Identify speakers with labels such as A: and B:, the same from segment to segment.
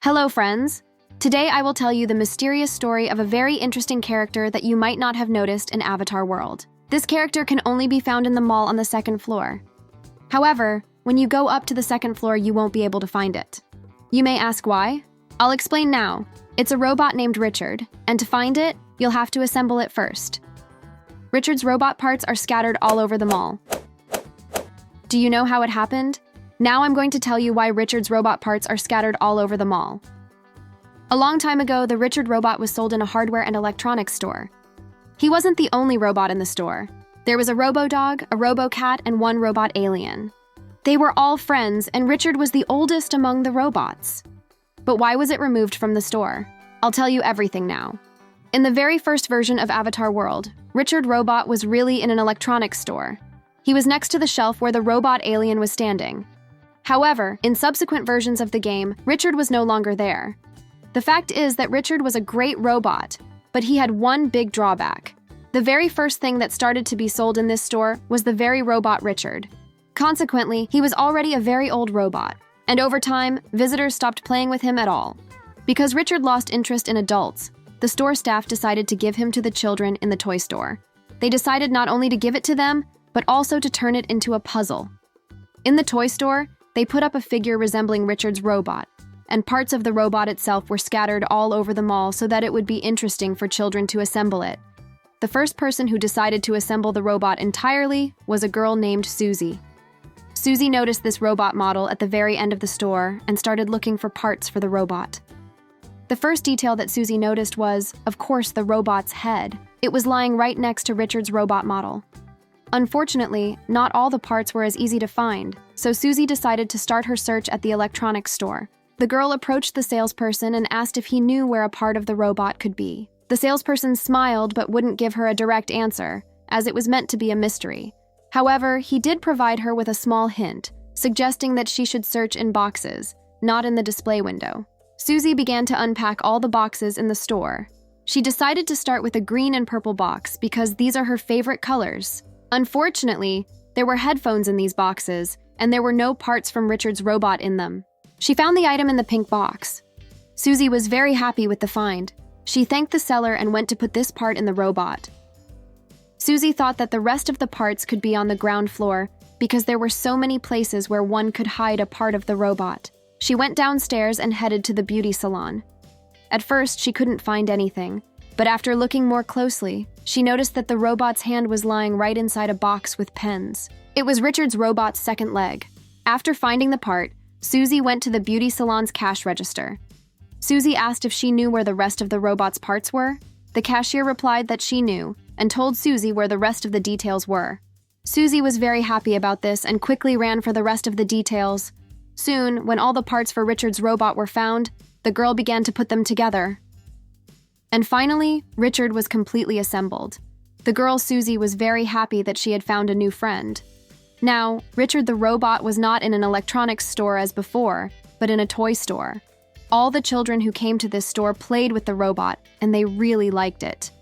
A: Hello, friends! Today I will tell you the mysterious story of a very interesting character that you might not have noticed in Avatar World. This character can only be found in the mall on the second floor. However, when you go up to the second floor, you won't be able to find it. You may ask why? I'll explain now. It's a robot named Richard, and to find it, you'll have to assemble it first. Richard's robot parts are scattered all over the mall. Do you know how it happened? Now I'm going to tell you why Richard's robot parts are scattered all over the mall. A long time ago, the Richard robot was sold in a hardware and electronics store. He wasn't the only robot in the store. There was a robo-dog, a robo-cat, and one robot alien. They were all friends, and Richard was the oldest among the robots. But why was it removed from the store? I'll tell you everything now. In the very first version of Avatar World, Richard Robot was really in an electronics store. He was next to the shelf where the robot alien was standing. However, in subsequent versions of the game, Richard was no longer there. The fact is that Richard was a great robot, but he had one big drawback. The very first thing that started to be sold in this store was the very robot Richard. Consequently, he was already a very old robot, and over time, visitors stopped playing with him at all. Because Richard lost interest in adults, the store staff decided to give him to the children in the toy store. They decided not only to give it to them, but also to turn it into a puzzle. In the toy store, they put up a figure resembling Richard's robot, and parts of the robot itself were scattered all over the mall so that it would be interesting for children to assemble it. The first person who decided to assemble the robot entirely was a girl named Susie. Susie noticed this robot model at the very end of the store and started looking for parts for the robot. The first detail that Susie noticed was, of course, the robot's head. It was lying right next to Richard's robot model. Unfortunately, not all the parts were as easy to find, so Susie decided to start her search at the electronics store. The girl approached the salesperson and asked if he knew where a part of the robot could be. The salesperson smiled but wouldn't give her a direct answer, as it was meant to be a mystery. However, he did provide her with a small hint, suggesting that she should search in boxes, not in the display window. Susie began to unpack all the boxes in the store. She decided to start with a green and purple box because these are her favorite colors. Unfortunately, there were headphones in these boxes, and there were no parts from Richard's robot in them. She found the item in the pink box. Susie was very happy with the find. She thanked the seller and went to put this part in the robot. Susie thought that the rest of the parts could be on the ground floor because there were so many places where one could hide a part of the robot. She went downstairs and headed to the beauty salon. At first, she couldn't find anything, but after looking more closely, she noticed that the robot's hand was lying right inside a box with pens. It was Richard's robot's second leg. After finding the part, Susie went to the beauty salon's cash register. Susie asked if she knew where the rest of the robot's parts were. The cashier replied that she knew, and told Susie where the rest of the details were. Susie was very happy about this and quickly ran for the rest of the details. Soon, when all the parts for Richard's robot were found, the girl began to put them together. And finally, Richard was completely assembled. The girl Susie was very happy that she had found a new friend. Now, Richard the robot was not in an electronics store as before, but in a toy store. All the children who came to this store played with the robot, and they really liked it.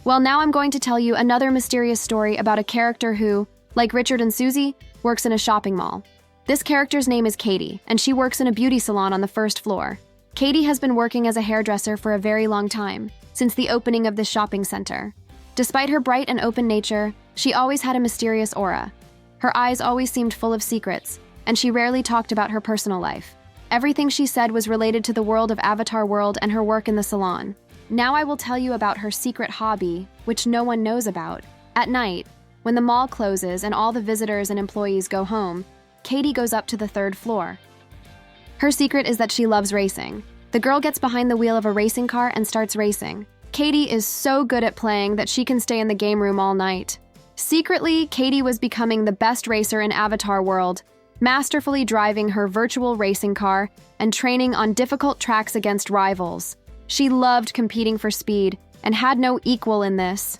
A: Well, now I'm going to tell you another mysterious story about a character who, like Richard and Susie, works in a shopping mall. This character's name is Katie, and she works in a beauty salon on the first floor. Katie has been working as a hairdresser for a very long time, since the opening of this shopping center. Despite her bright and open nature, she always had a mysterious aura. Her eyes always seemed full of secrets, and she rarely talked about her personal life. Everything she said was related to the world of Avatar World and her work in the salon. Now I will tell you about her secret hobby, which no one knows about. At night, when the mall closes and all the visitors and employees go home, Katie goes up to the third floor. Her secret is that she loves racing. The girl gets behind the wheel of a racing car and starts racing. Katie is so good at playing that she can stay in the game room all night. Secretly, Katie was becoming the best racer in Avatar World, masterfully driving her virtual racing car and training on difficult tracks against rivals. She loved competing for speed and had no equal in this.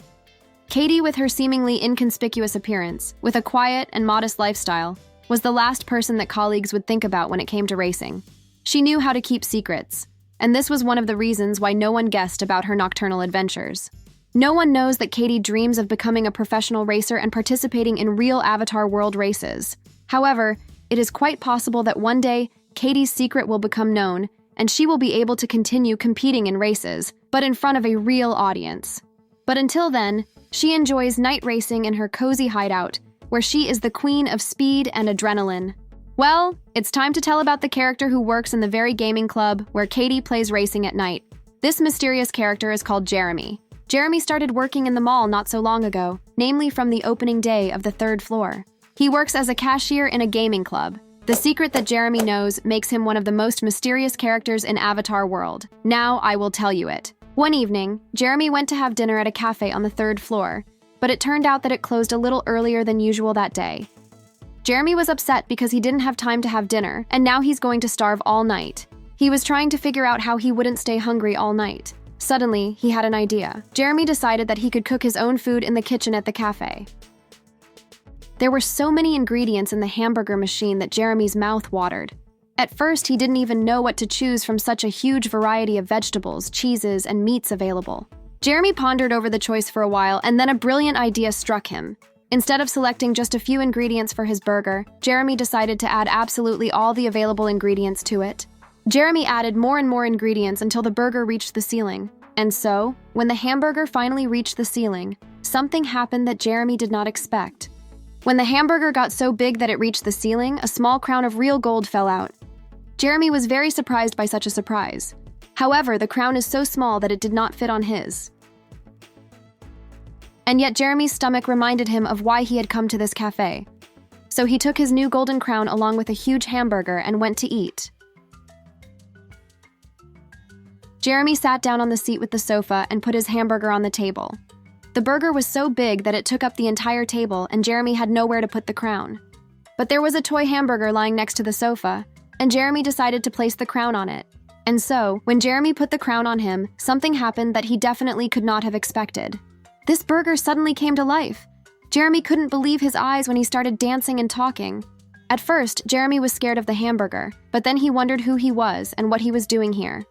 A: Katie, with her seemingly inconspicuous appearance, with a quiet and modest lifestyle, was the last person that colleagues would think about when it came to racing. She knew how to keep secrets, and this was one of the reasons why no one guessed about her nocturnal adventures. No one knows that Katie dreams of becoming a professional racer and participating in real Avatar World races. However, it is quite possible that one day, Katie's secret will become known, and she will be able to continue competing in races, but in front of a real audience. But until then, she enjoys night racing in her cozy hideout, where she is the queen of speed and adrenaline. Well, it's time to tell about the character who works in the very gaming club where Katie plays racing at night. This mysterious character is called Jeremy. Jeremy started working in the mall not so long ago, namely from the opening day of the 3rd floor. He works as a cashier in a gaming club. The secret that Jeremy knows makes him one of the most mysterious characters in Avatar World. Now I will tell you it. One evening, Jeremy went to have dinner at a cafe on the 3rd floor, but it turned out that it closed a little earlier than usual that day. Jeremy was upset because he didn't have time to have dinner, and now he's going to starve all night. He was trying to figure out how he wouldn't stay hungry all night. Suddenly, he had an idea. Jeremy decided that he could cook his own food in the kitchen at the cafe. There were so many ingredients in the hamburger machine that Jeremy's mouth watered. At first, he didn't even know what to choose from such a huge variety of vegetables, cheeses, and meats available. Jeremy pondered over the choice for a while, and then a brilliant idea struck him. Instead of selecting just a few ingredients for his burger, Jeremy decided to add absolutely all the available ingredients to it. Jeremy added more and more ingredients until the burger reached the ceiling. And so, when the hamburger finally reached the ceiling, something happened that Jeremy did not expect. When the hamburger got so big that it reached the ceiling, a small crown of real gold fell out. Jeremy was very surprised by such a surprise. However, the crown is so small that it did not fit on his. And yet Jeremy's stomach reminded him of why he had come to this cafe. So he took his new golden crown along with a huge hamburger and went to eat. Jeremy sat down on the seat with the sofa and put his hamburger on the table. The burger was so big that it took up the entire table, and Jeremy had nowhere to put the crown. But there was a toy hamburger lying next to the sofa, and Jeremy decided to place the crown on it. And so, when Jeremy put the crown on him, something happened that he definitely could not have expected. This burger suddenly came to life. Jeremy couldn't believe his eyes when he started dancing and talking. At first, Jeremy was scared of the hamburger, but then he wondered who he was and what he was doing here.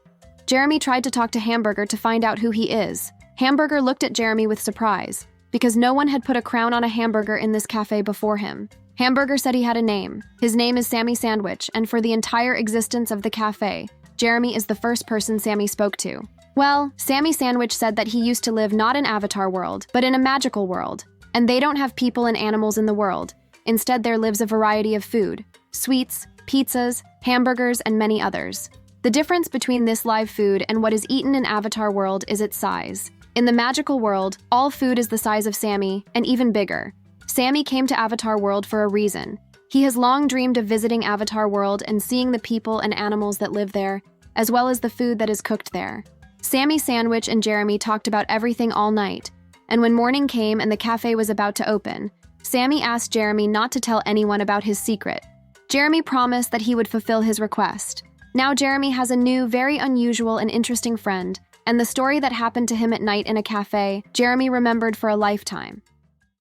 A: Jeremy tried to talk to Hamburger to find out who he is. Hamburger looked at Jeremy with surprise, because no one had put a crown on a hamburger in this cafe before him. Hamburger said he had a name. His name is Sammy Sandwich, and for the entire existence of the cafe, Jeremy is the first person Sammy spoke to. Well, Sammy Sandwich said that he used to live not in Avatar World, but in a magical world, and they don't have people and animals in the world. Instead, there lives a variety of food: sweets, pizzas, hamburgers, and many others. The difference between this live food and what is eaten in Avatar World is its size. In the magical world, all food is the size of Sammy, and even bigger. Sammy came to Avatar World for a reason. He has long dreamed of visiting Avatar World and seeing the people and animals that live there, as well as the food that is cooked there. Sammy Sandwich and Jeremy talked about everything all night, and when morning came and the cafe was about to open, Sammy asked Jeremy not to tell anyone about his secret. Jeremy promised that he would fulfill his request. Now Jeremy has a new, very unusual and interesting friend, and the story that happened to him at night in a cafe, Jeremy remembered for a lifetime.